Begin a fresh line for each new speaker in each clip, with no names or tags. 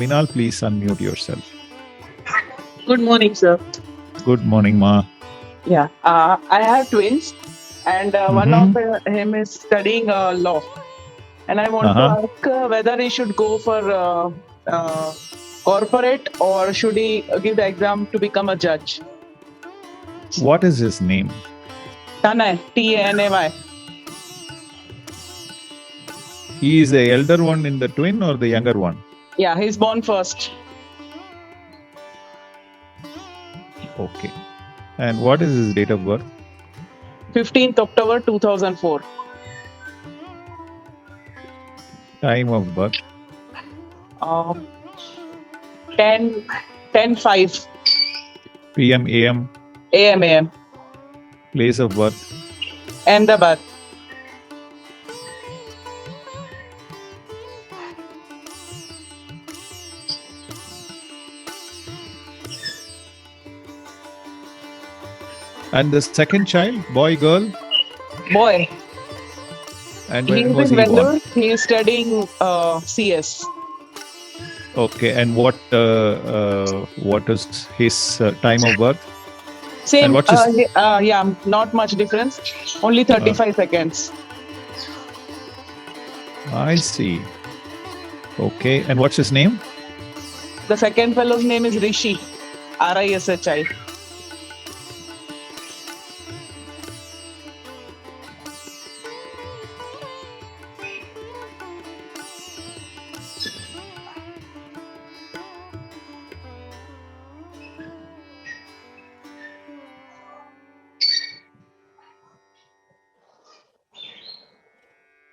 Minal, please unmute yourself.
Good morning, sir.
Good morning, Ma.
Yeah, I have twins, and one of
Mm-hmm.
him is studying law, and I want to
Uh-huh.
ask whether he should go for corporate or should he give the exam to become a judge.
What is his name?
Tanay, Tanay.
He is the elder one in the twin or the younger one?
Yeah, he's born first.
Okay. And what is his date of birth?
15th October 2004.
Time of birth?
Uh, 10, 10:05
PM, AM?
AM.
Place of birth?
Ahmedabad.
And the second child, boy, girl?
Boy.
And
He's
when
in
was he
Vellore.
born?
He is studying CS.
Okay. And what is his time of birth?
Same.
And what's his...
Yeah, not much difference. Only 35 seconds.
I see. Okay. And what's his name?
The second fellow's name is Rishi. Rishi.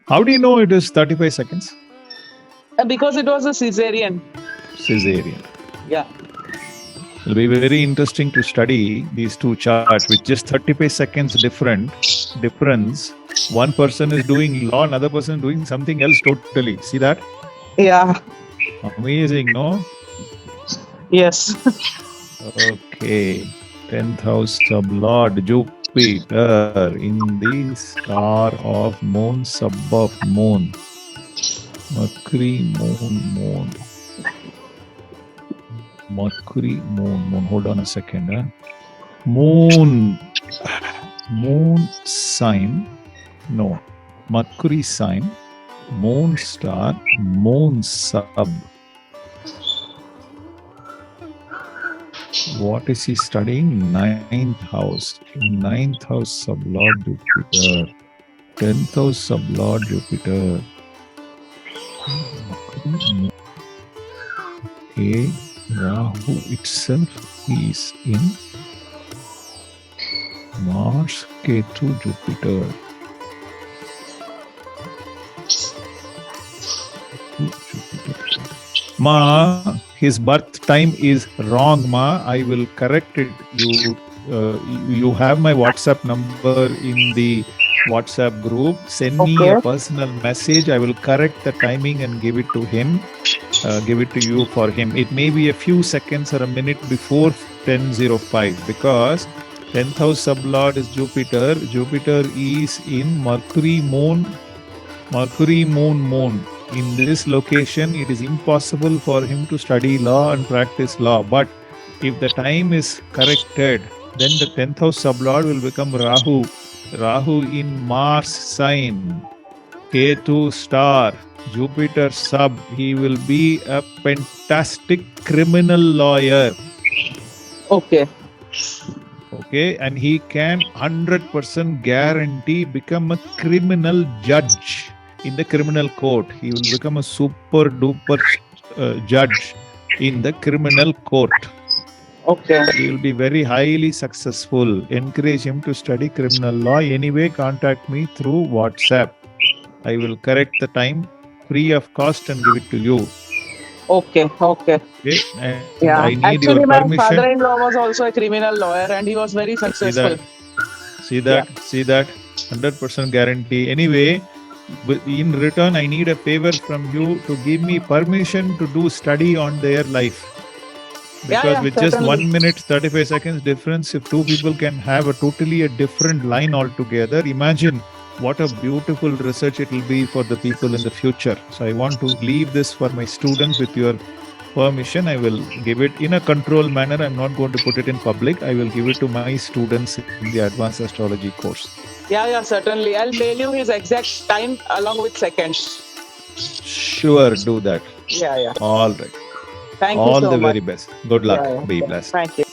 How do you know it is 35 seconds?
Because it was a cesarean.
Caesarean.
Yeah.
It'll be very interesting to study these two charts with just 35 seconds difference. One person is doing law, another person is doing something else totally. See that?
Yeah.
Amazing, no?
Yes.
Okay. 10th house sublord Jupiter in the star of moon, sub of moon. Mercury, moon. Mercury, moon. Hold on a second. Moon sign. No. Mercury sign. Moon star. Moon sub. What is he studying? 9th house. 9th house sublord Jupiter. 10th house sublord Jupiter. Okay. Rahu itself is in Mars, Ketu, Jupiter. Ma, his birth time is wrong, Ma. I will correct it. You have my WhatsApp number in the WhatsApp group. Send me a personal message. I will correct the timing and give it to him. Give it to you for him. It may be a few seconds or a minute before 10:05 because 10th house sublord is Jupiter. Jupiter is in Mercury, moon. In this location, it is impossible for him to study law and practice law. But if the time is corrected, then the 10th house sublord will become Rahu. Rahu in Mars sign, Ketu star, Jupiter sub. He will be a fantastic criminal lawyer.
Okay.
Okay, and he can 100% guarantee become a criminal judge in the criminal court. He will become a super duper judge in the criminal court.
Okay.
He will be very highly successful. Encourage him to study criminal law. Anyway, contact me through WhatsApp. I will correct the time free of cost and give it to you.
Okay.
And
Yeah.
I need
Actually,
your
my
permission.
father-in-law was also a criminal lawyer and he was very successful.
See that? 100% guarantee. Anyway, in return, I need a favor from you to give me permission to do study on their life. Because with just 1 minute, 35 seconds difference, if two people can have a totally different line altogether, imagine what a beautiful research it will be for the people in the future. So I want to leave this for my students with your permission, I will give it in a controlled manner. I'm not going to put it in public. I will give it to my students in the advanced astrology course.
Yeah, certainly. I'll mail you his exact time along with seconds.
Sure, do that.
Yeah.
All right.
Thank you
All
so
the
much.
very best. Good luck.
Yeah.
Be blessed.
Thank you.